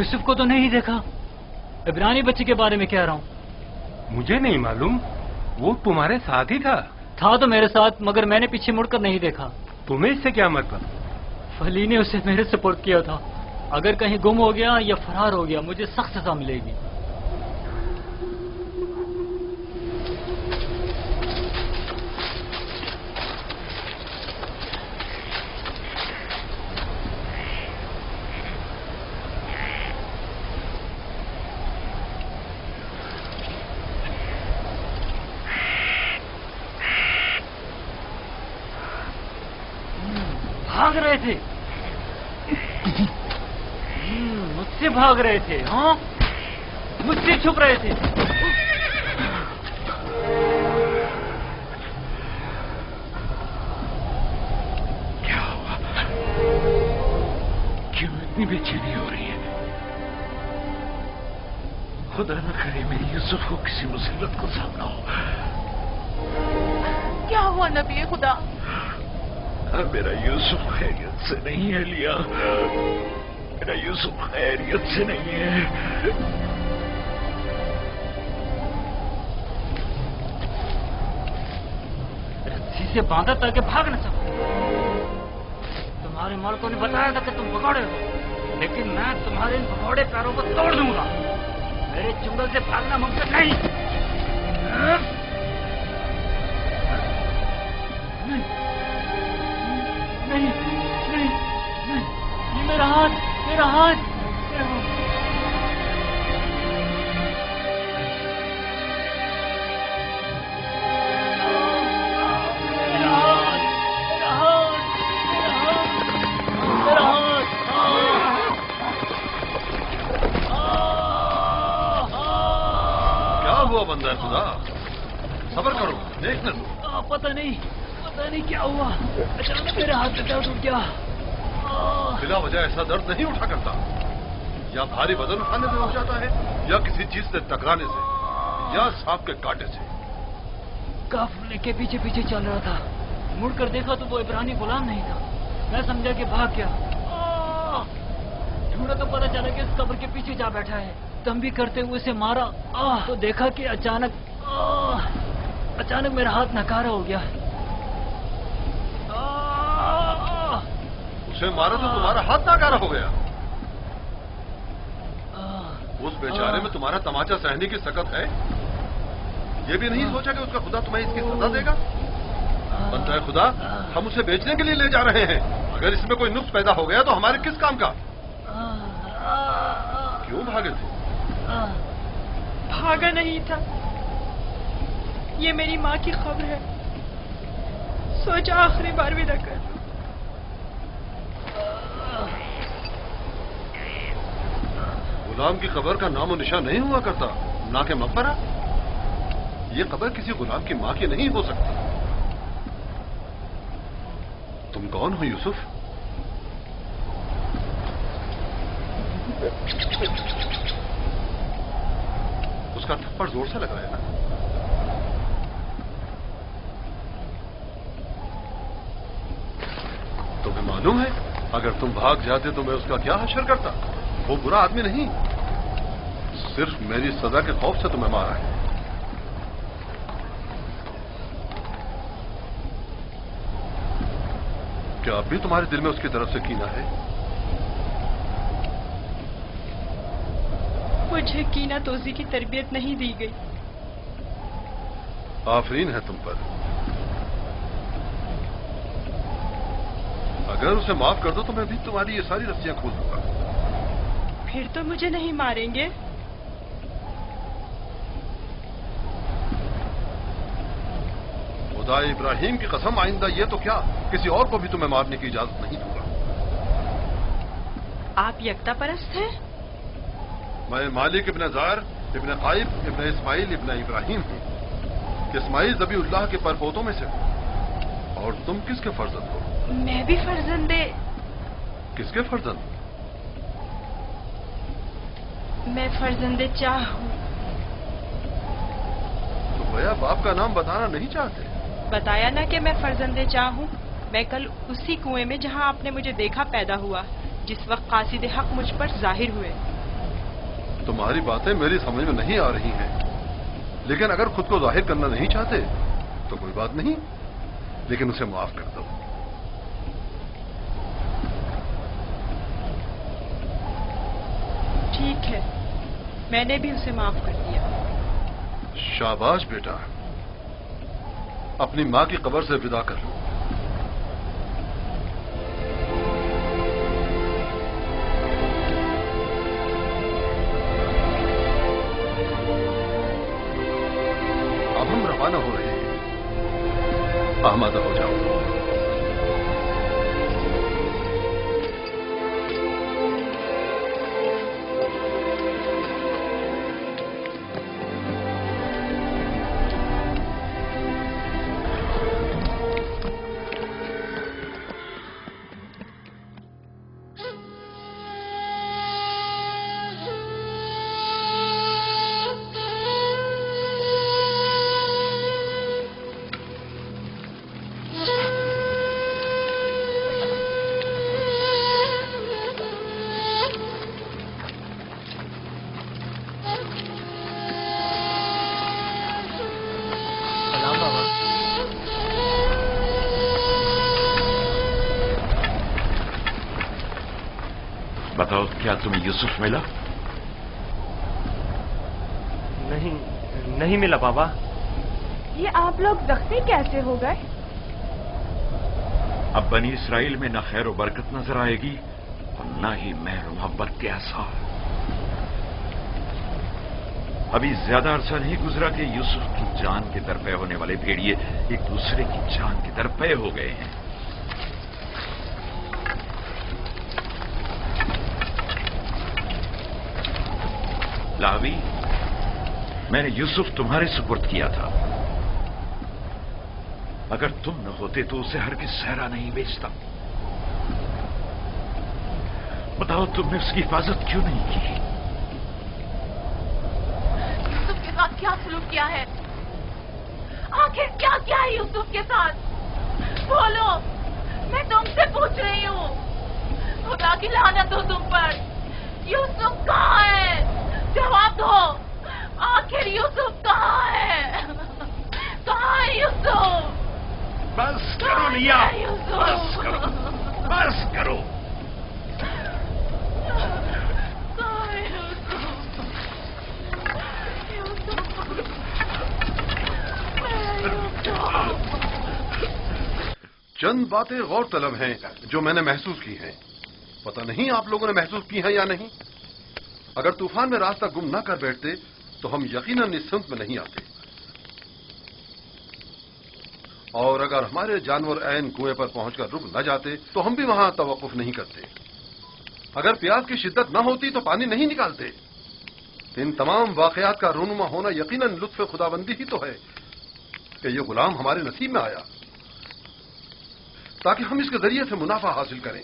یوسف کو تو نہیں دیکھا، عبرانی بچے کے بارے میں کہہ رہا ہوں۔ مجھے نہیں معلوم، وہ تمہارے ساتھ ہی تھا تو میرے ساتھ، مگر میں نے پیچھے مڑ کر نہیں دیکھا۔ تمہیں اس سے کیا مطلب؟ فلی نے اسے میرے سپورٹ کیا تھا، اگر کہیں گم ہو گیا یا فرار ہو گیا مجھے سخت سزا ملے گی۔ بھاگ رہے تھے، مجھ سے بھاگ رہے تھے، ہاں مجھ سے چھپ رہے تھے۔ کیا ہوا؟ کیوں اتنی بے چینی ہو رہی ہے؟ خدا نہ کرے میری یوسف کو کسی مصیبت کو سامنا ہو۔ کیا ہوا نبی خدا؟ میرا یوسف خیریت سے نہیں ہے لیا، میرا یوسف خیریت سے نہیں ہے۔ رسی سے باندھا تاکہ بھاگ نہ سکو۔ تمہارے مالکوں نے بتایا تھا کہ تم بگوڑے ہو، لیکن میں تمہارے ان بگوڑے پیروں کو توڑ دوں گا۔ میرے چنگل سے بھاگنا ممکن نہیں۔ نہیں نہیں نہیں، یہ میرا ہاتھ، میرا ہاتھ، میرا ہاتھ۔ بندہ خدا، صبر کرو، دیکھنا دو۔ پتہ نہیں کیا ہوا، اچانک میرے ہاتھ میں درد اٹھ گیا۔ بلا وجہ ایسا درد نہیں اٹھا کرتا، یا بھاری وزن اٹھانے سے ہو جاتا ہے، یا کسی چیز سے ٹکرانے سے، یا سانپ کے کاٹے سے۔ کافلے کے پیچھے پیچھے چل رہا تھا، مڑ کر دیکھا تو وہ عبرانی غلام نہیں تھا، میں سمجھا کہ بھاگ گیا۔ ڈھونڈا تو پتہ چلا کہ اس قبر کے پیچھے جا بیٹھا ہے۔ تم بھی کرتے ہوئے اسے مارا تو دیکھا کہ اچانک میرا ہاتھ ناکارہ ہو گیا۔ اسے مارا تو تمہارا ہاتھ ناکارہ ہو گیا؟ اس بیچارے میں تمہارا تماچا سہنے کی سکت ہے؟ یہ بھی نہیں سوچا کہ اس کا خدا تمہیں اس کی سزا دے گا؟ بندہ خدا، ہم اسے بیچنے کے لیے لے جا رہے ہیں، اگر اس میں کوئی نقص پیدا ہو گیا تو ہمارے کس کام کا؟ کیوں بھاگے تھے؟ بھاگا نہیں تھا، یہ میری ماں کی خبر ہے، سوچا آخری بار بھی نہ کر۔ غلام کی قبر کا نام و نشان نہیں ہوا کرتا، نہ کہ مقبرہ۔ یہ قبر کسی غلام کی ماں کی نہیں ہو سکتی۔ تم کون ہو یوسف؟ اس کا تھپڑ زور سے لگا ہے نا؟ تمہیں معلوم ہے اگر تم بھاگ جاتے تو میں اس کا کیا حشر کرتا؟ وہ برا آدمی نہیں، صرف میری سزا کے خوف سے تمہیں مارا ہے۔ کیا اب بھی تمہارے دل میں اس کی طرف سے کینہ ہے؟ مجھے کینہ توزی کی تربیت نہیں دی گئی۔ آفرین ہے تم پر۔ اگر اسے معاف کر دو تو میں بھی تمہاری یہ ساری رسیاں کھول دوں گا۔ پھر تو مجھے نہیں ماریں گے؟ خدا ابراہیم کی قسم، آئندہ یہ تو کیا کسی اور کو بھی تمہیں مارنے کی اجازت نہیں دوں گا۔ آپ یکتا پرست ہیں؟ میں مالک ابن زار ابن قائب ابن اسماعیل ابن ابراہیم ہوں۔ اسماعیل ذبیح اللہ کے پرپوتوں میں سے ہوں۔ اور تم کس کے فرزند ہو؟ میں بھی فرزند۔ کس کے فرزند؟ میں فرزند چاہ ہوں۔ تو گویا باپ کا نام بتانا نہیں چاہتے؟ بتایا نا کہ میں فرزند چاہ ہوں۔ میں کل اسی کنویں میں جہاں آپ نے مجھے دیکھا پیدا ہوا، جس وقت قاصد حق مجھ پر ظاہر ہوئے۔ تمہاری باتیں میری سمجھ میں نہیں آ رہی ہیں، لیکن اگر خود کو ظاہر کرنا نہیں چاہتے تو کوئی بات نہیں، لیکن اسے معاف کر دو۔ ٹھیک ہے، میں نے بھی اسے معاف کر دیا۔ شاباش بیٹا، اپنی ماں کی قبر سے ودا کر لو۔ اب ہم روانہ ہو رہے ہیں، آمادہ ہو جاؤ۔ بتاؤ، کیا تمہیں یوسف ملا؟ نہیں ملا بابا۔ یہ آپ لوگ زخمی کیسے ہو گئے؟ اب بنی اسرائیل میں نہ خیر و برکت نظر آئے گی اور نہ ہی مہر و محبت کے آثار۔ ابھی زیادہ عرصہ نہیں گزرا کہ یوسف کی جان کے درپے ہونے والے بھیڑیے ایک دوسرے کی جان کے درپے ہو گئے ہیں۔ لاوی، میں نے یوسف تمہارے سپرد کیا تھا، اگر تم نہ ہوتے تو اسے ہرگز صحرا نہیں بیچتا۔ بتاؤ، تم نے اس کی حفاظت کیوں نہیں کی؟ یوسف کے ساتھ کیا سلوک کیا ہے؟ آخر کیا کیا ہے یوسف کے ساتھ؟ بولو، میں تم سے پوچھ رہی ہوں۔ خدا کی لعنت ہو تم پر۔ یوسف کہاں ہے؟ جواب دو، آخر یوسف کہاں ہے؟ کہاں ہے یوسف؟ بس کرو لیا، بس کرو، بس کرو۔ کہاں ہے یوسف؟ چند باتیں غور طلب ہیں جو میں نے محسوس کی ہیں، پتہ نہیں آپ لوگوں نے محسوس کی ہیں یا نہیں۔ اگر طوفان میں راستہ گم نہ کر بیٹھتے تو ہم یقیناً اس سمت میں نہیں آتے، اور اگر ہمارے جانور عین کنویں پر پہنچ کر رک نہ جاتے تو ہم بھی وہاں توقف نہیں کرتے۔ اگر پیاس کی شدت نہ ہوتی تو پانی نہیں نکالتے۔ ان تمام واقعات کا رونما ہونا یقیناً لطف خداوندی ہی تو ہے کہ یہ غلام ہمارے نصیب میں آیا تاکہ ہم اس کے ذریعے سے منافع حاصل کریں۔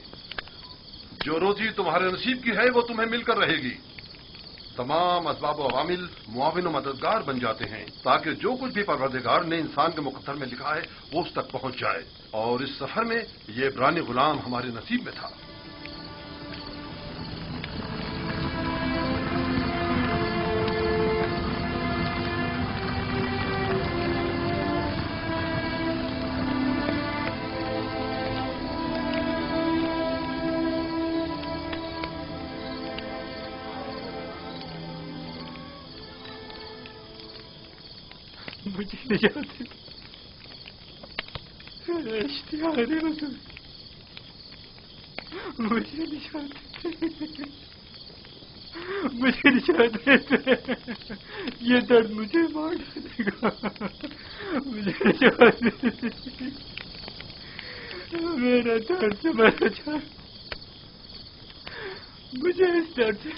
جو روزی تمہارے نصیب کی ہے وہ تمہیں مل کر رہے گی۔ تمام اسباب و عوامل معاون و مددگار بن جاتے ہیں تاکہ جو کچھ بھی پروردگار نے انسان کے مقدر میں لکھا ہے وہ اس تک پہنچ جائے، اور اس سفر میں یہ عبرانی غلام ہمارے نصیب میں تھا۔ مجھے نجات اشتہار حضور، مجھے نجات، یہ درد مجھے مار ڈالے گا، مجھے نجات، میرا درد سے میرا جان، مجھے اس درد سے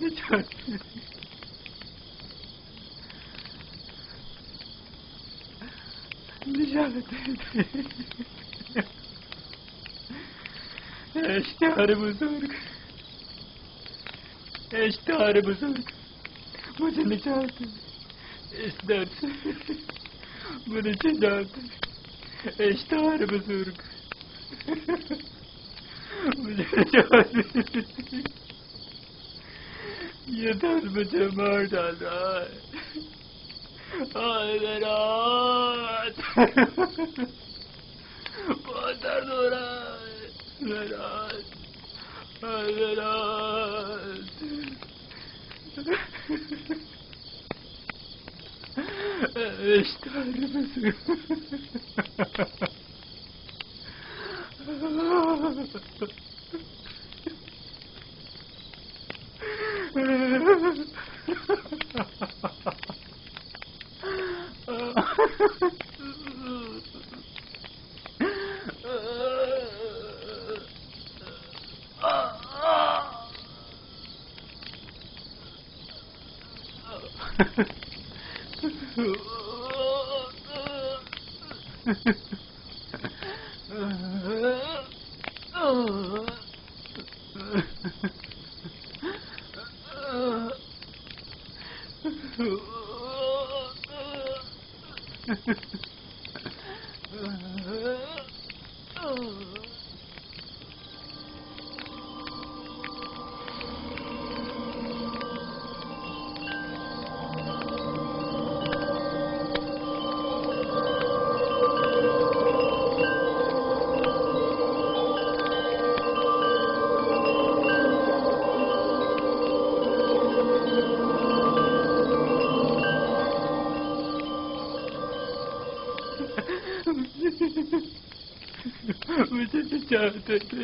نجات۔ اشتہار بزرگ، اشتہار بزرگ، مجھے نجات، اس درد سے مجھے نجات، اشتہار بزرگ، مجھے نجات۔ یہ درد مجھے مار ڈال رہا ہے. رات بہت درد ہو رہا ہے. رات مجھے بچاتے تھے.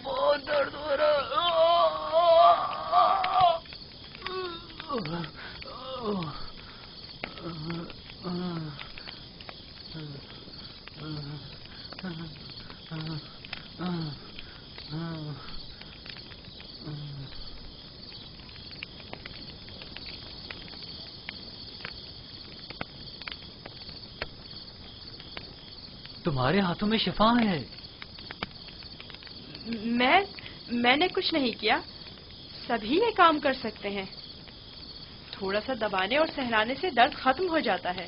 بہت درد ہو رہا. تمہارے ہاتھوں میں شفا ہے. میں نے کچھ نہیں کیا. سبھی یہ کام کر سکتے ہیں. تھوڑا سا دبانے اور سہلانے سے درد ختم ہو جاتا ہے.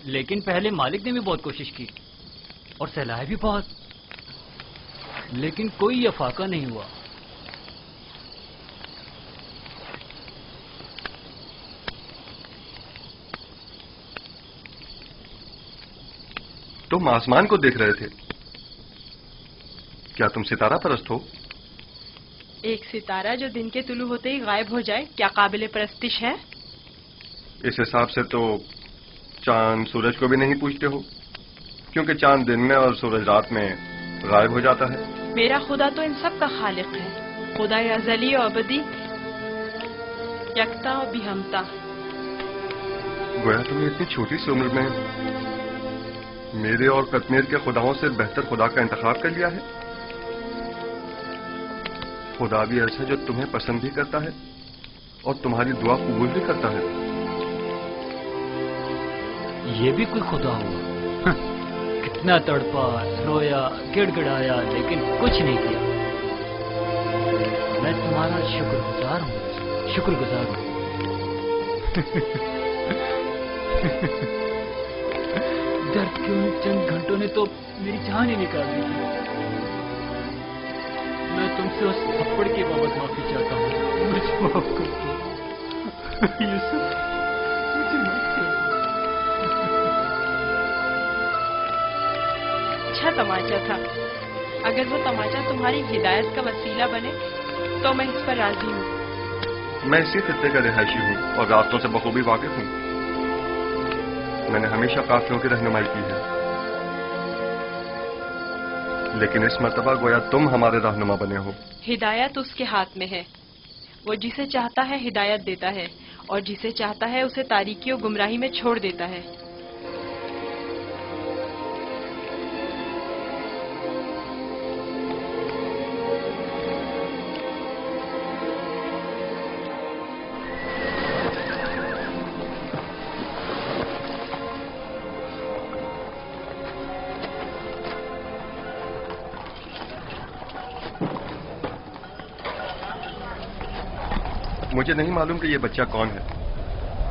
لیکن پہلے مالک نے بھی بہت کوشش کی اور سہلایا بھی بہت، لیکن کوئی افاقہ نہیں ہوا. تم آسمان کو دیکھ رہے تھے. کیا تم ستارہ پرست ہو؟ ایک ستارہ جو دن کے طلوع ہوتے ہی غائب ہو جائے کیا قابل پرستش ہے؟ اس حساب سے تو چاند سورج کو بھی نہیں پوچھتے ہو، کیونکہ چاند دن میں اور سورج رات میں غائب ہو جاتا ہے. میرا خدا تو ان سب کا خالق ہے. خدا ازلی و ابدی، یکتا و بیہمتا. گویا تم نے اتنی چھوٹی سی عمر میں میرے اور قطمیر کے خداؤں سے بہتر خدا کا انتخاب کر لیا ہے. خدا بھی ایسا جو تمہیں پسند بھی کرتا ہے اور تمہاری دعا قبول بھی کرتا ہے. یہ بھی کوئی خدا ہوا؟ کتنا تڑپا، رویا، گڑ گڑایا، لیکن کچھ نہیں کیا. میں تمہارا شکر گزار ہوں، شکر گزار ہوں. درد کے ان چند گھنٹوں نے تو میری جان ہی نکال دی تھی. میں تم سے اس تھپڑ کے بابت معافی چاہتا ہوں. مجھے معاف کر دو یوسف، مجھے معاف کر دو. اچھا تماچا تھا. اگر وہ تماچا تمہاری ہدایت کا وسیلہ بنے تو میں اس پر راضی ہوں. میں اسی خطے کا رہائشی ہوں اور راستوں سے بخوبی واقف ہوں. میں نے ہمیشہ قافلوں کی رہنمائی کی ہے، لیکن اس مرتبہ گویا تم ہمارے رہنما بنے ہو. ہدایت اس کے ہاتھ میں ہے. وہ جسے چاہتا ہے ہدایت دیتا ہے اور جسے چاہتا ہے اسے تاریکی و گمراہی میں چھوڑ دیتا ہے. مجھے نہیں معلوم کہ یہ بچہ کون ہے،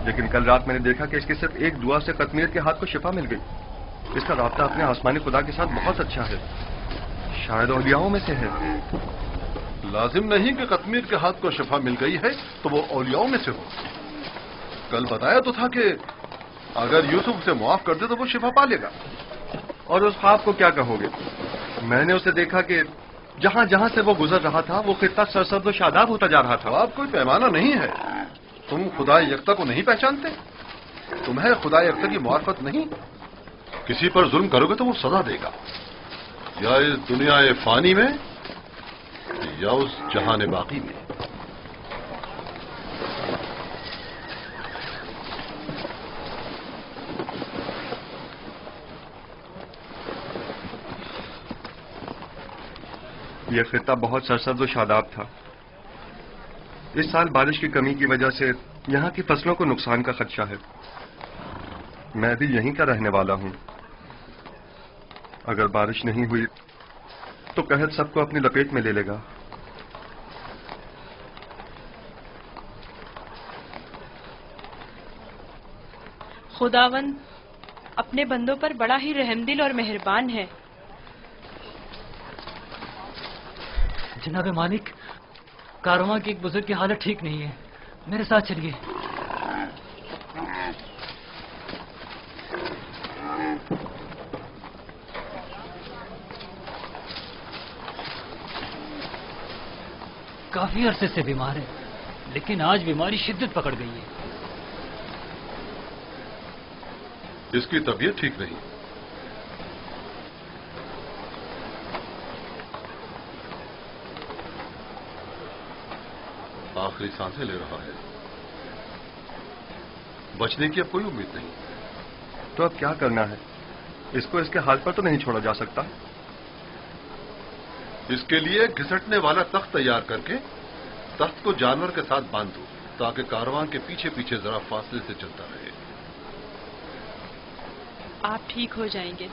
لیکن کل رات میں نے دیکھا کہ اس کی صرف ایک دعا سے قطمیر کے ہاتھ کو شفا مل گئی. اس کا رابطہ اپنے آسمانی خدا کے ساتھ بہت اچھا ہے، شاید اولیاؤں میں سے ہے. لازم نہیں کہ قطمیر کے ہاتھ کو شفا مل گئی ہے تو وہ اولیاؤں میں سے ہو. کل بتایا تو تھا کہ اگر یوسف اسے معاف کر دے تو وہ شفا پا لے گا. اور اس خواب کو کیا کہو گے؟ میں نے اسے دیکھا کہ جہاں جہاں سے وہ گزر رہا تھا وہ خطہ سرسبز و شاداب ہوتا جا رہا تھا. خواب کوئی پیمانہ نہیں ہے. تم خدا یکتا کو نہیں پہچانتے؟ تمہیں خدا یکتا کی معرفت نہیں؟ کسی پر ظلم کرو گے تو وہ سزا دے گا، یا اس دنیا فانی میں یا اس جہان باقی میں. یہ خطہ بہت سرسبز و شاداب تھا. اس سال بارش کی کمی کی وجہ سے یہاں کی فصلوں کو نقصان کا خدشہ ہے. میں بھی یہیں کا رہنے والا ہوں. اگر بارش نہیں ہوئی تو قحط سب کو اپنی لپیٹ میں لے لے گا. خداوند اپنے بندوں پر بڑا ہی رحم دل اور مہربان ہے. جناب مالک، کارواں کے ایک بزرگ کی حالت ٹھیک نہیں ہے، میرے ساتھ چلیے. کافی عرصے سے بیمار ہے، لیکن آج بیماری شدت پکڑ گئی ہے. اس کی طبیعت ٹھیک نہیں. آخری سانسیں لے رہا ہے. بچنے کی اب کوئی امید نہیں. تو اب کیا کرنا ہے؟ اس کو اس کے حال پر تو نہیں چھوڑا جا سکتا. اس کے لیے گھسٹنے والا تخت تیار کر کے تخت کو جانور کے ساتھ باندھ دو تاکہ کارواں کے پیچھے پیچھے ذرا فاصلے سے چلتا رہے. آپ ٹھیک ہو جائیں گے.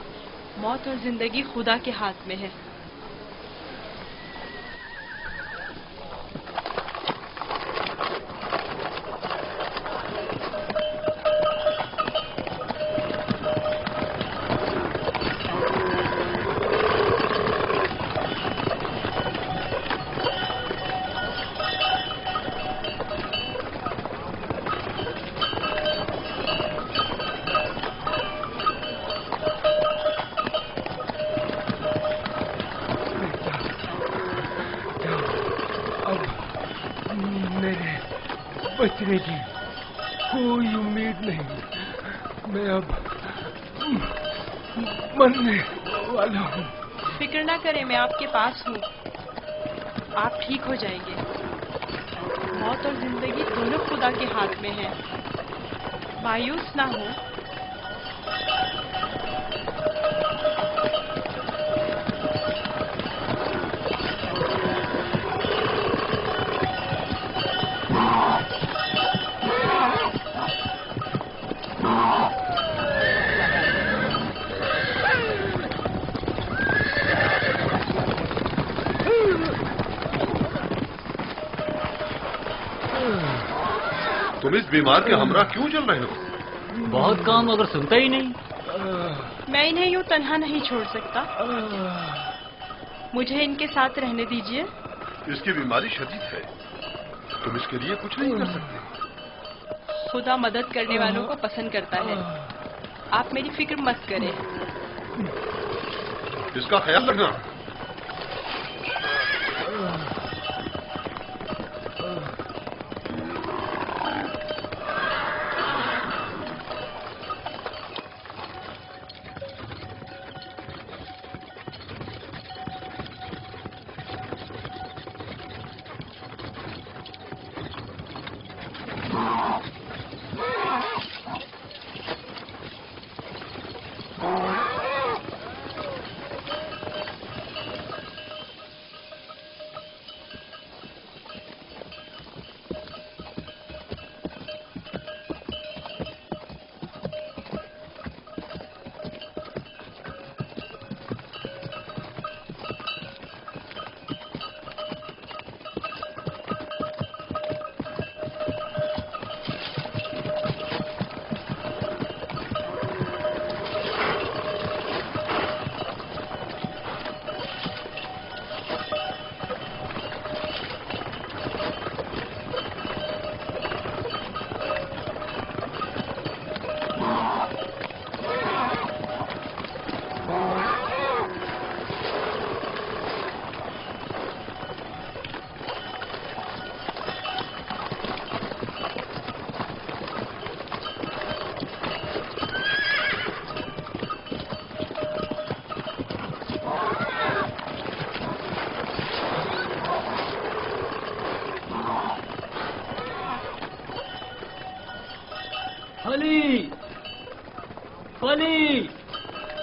موت اور زندگی خدا کے ہاتھ میں ہے. بچنے کی کوئی امید نہیں. میں اب مرنے والا ہوں. فکر نہ کریں، میں آپ کے پاس ہوں. آپ ٹھیک ہو جائیں گے. موت اور زندگی دونوں خدا کے ہاتھ میں ہیں. مایوس نہ ہو. تم اس بیمار کے ہمراہ کیوں چل رہے ہو؟ بہت کام مگر سنتا ہی نہیں. میں انہیں یوں تنہا نہیں چھوڑ سکتا. مجھے ان کے ساتھ رہنے دیجیے. اس کی بیماری شدید ہے، تم اس کے لیے کچھ نہیں کر سکتے. خدا مدد کرنے والوں کو پسند کرتا ہے. آپ میری فکر مت کریں. اس کا خیال رکھنا.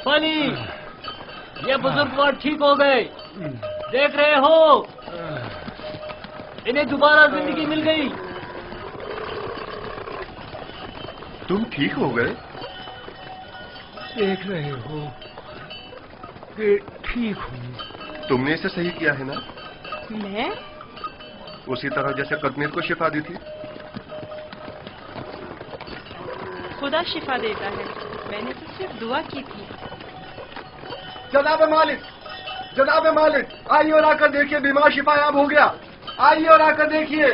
فانی یہ بزرگوار ٹھیک ہو گئے، دیکھ رہے ہو انہیں دوبارہ زندگی مل گئی۔ تم ٹھیک ہو گئے؟ دیکھ رہے ہو کہ ٹھیک ہوں۔ تم نے اسے صحیح کیا ہے نا، میں؟ اسی طرح جیسے قطمیر کو شفا دی تھی۔ خدا شفا دیتا ہے، میں نے تو صرف دعا کی تھی۔ جناب مالک، جناب مالک، آئیے اور آ کر دیکھیے بیمار شفا یاب ہو گیا، آئیے اور آ کر دیکھیے۔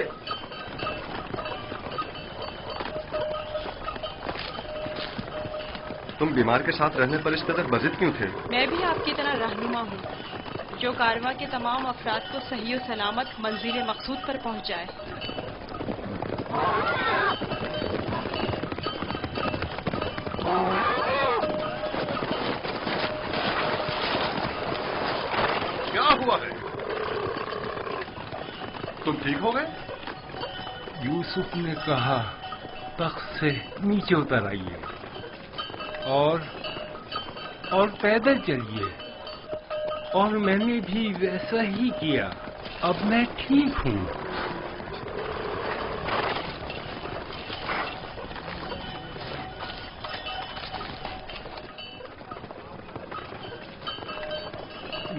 تم بیمار کے ساتھ رہنے پر اس قدر بضد کیوں تھے؟ میں بھی آپ کی طرح رہنما ہوں جو کارواں کے تمام افراد کو صحیح و سلامت منزل مقصود پر پہنچائے۔ کیا ہوا ہے؟ تم ٹھیک ہو گئے؟ یوسف نے کہا تخت سے نیچے اتر آئیے اور پیدل چلیے، اور میں نے بھی ویسا ہی کیا۔ اب میں ٹھیک ہوں۔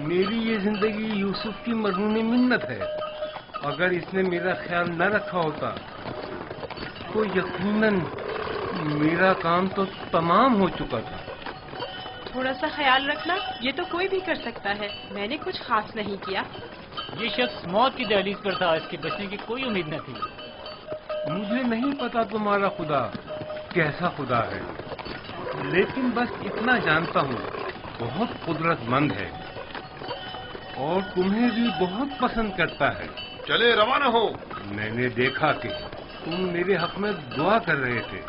میری یہ زندگی یوسف کی مرہون منت ہے۔ اگر اس نے میرا خیال نہ رکھا ہوتا تو یقیناً میرا کام تو تمام ہو چکا تھا۔ تھوڑا سا خیال رکھنا یہ تو کوئی بھی کر سکتا ہے، میں نے کچھ خاص نہیں کیا۔ یہ شخص موت کی دہلیز پر تھا، اس کے بچنے کی کوئی امید نہ تھی۔ مجھے نہیں پتا تمہارا خدا کیسا خدا ہے، لیکن بس اتنا جانتا ہوں بہت قدرت مند ہے اور تمہیں بھی بہت پسند کرتا ہے۔ چلے روانہ ہو۔ میں نے دیکھا کہ تم میرے حق میں دعا کر رہے تھے،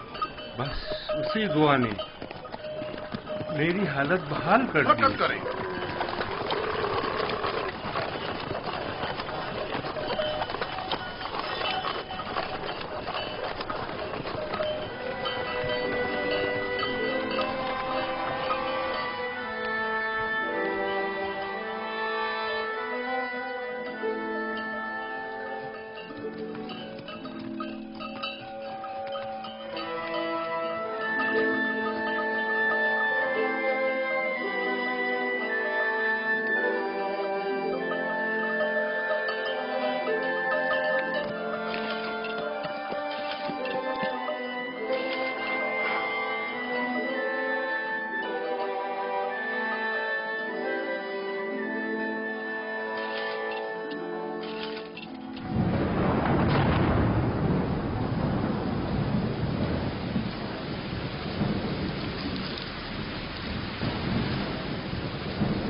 بس اسی دعا نے میری حالت بحال کر دی۔ حرکت کریں۔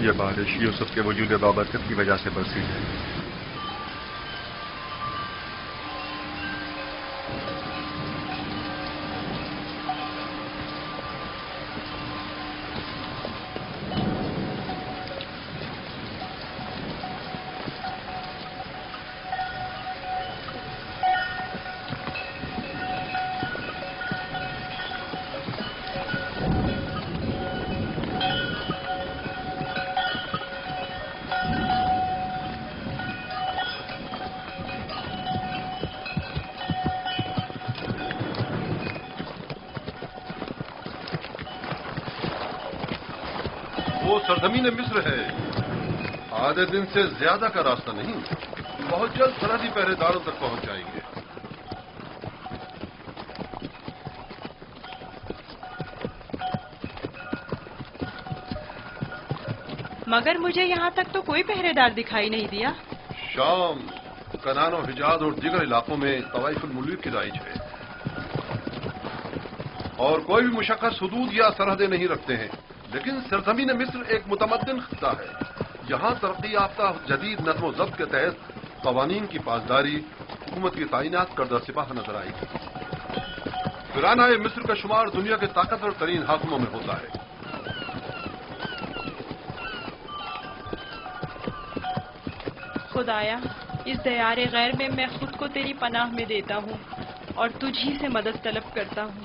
یہ بارش یوسف کے وجود بابرکت کی وجہ سے برسی ہے۔ وہ سرزمین مصر ہے، آدھے دن سے زیادہ کا راستہ نہیں، بہت جلد سرحدی پہرے داروں تک پہنچ جائیں گے۔ مگر مجھے یہاں تک تو کوئی پہرے دار دکھائی نہیں دیا۔ شام، کنان و حجاز اور دیگر علاقوں میں طوائف الملوک کی رائج ہے، اور کوئی بھی مشخص حدود یا سرحدیں نہیں رکھتے ہیں، لیکن سرزمین مصر ایک متمدن خطہ ہے۔ یہاں ترقی یافتہ جدید نظم و ضبط کے تحت قوانین کی پاسداری، حکومت کی تعینات کردہ سپاہ نظر آئے گی۔ فرعونہ مصر کا شمار دنیا کے طاقتور ترین حاکموں میں ہوتا ہے۔ خدایا، اس دیار غیر میں میں خود کو تیری پناہ میں دیتا ہوں اور تجھ ہی سے مدد طلب کرتا ہوں۔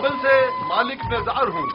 بابل سے مالک بیزار ہوں.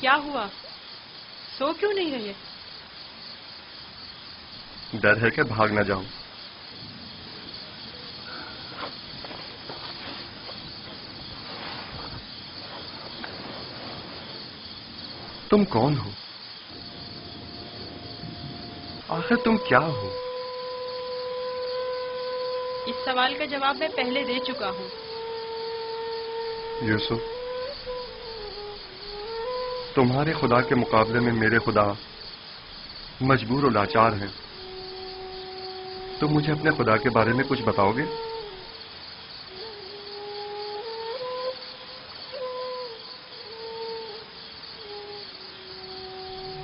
کیا ہوا؟ سو کیوں نہیں رہے؟ ڈر ہے کہ بھاگ نہ جاؤں. تم کون ہو؟ آخر تم کیا ہو؟ اس سوال کا جواب میں پہلے دے چکا ہوں. یوسف، تمہارے خدا کے مقابلے میں میرے خدا مجبور و لاچار ہیں. تم مجھے اپنے خدا کے بارے میں کچھ بتاؤ گے؟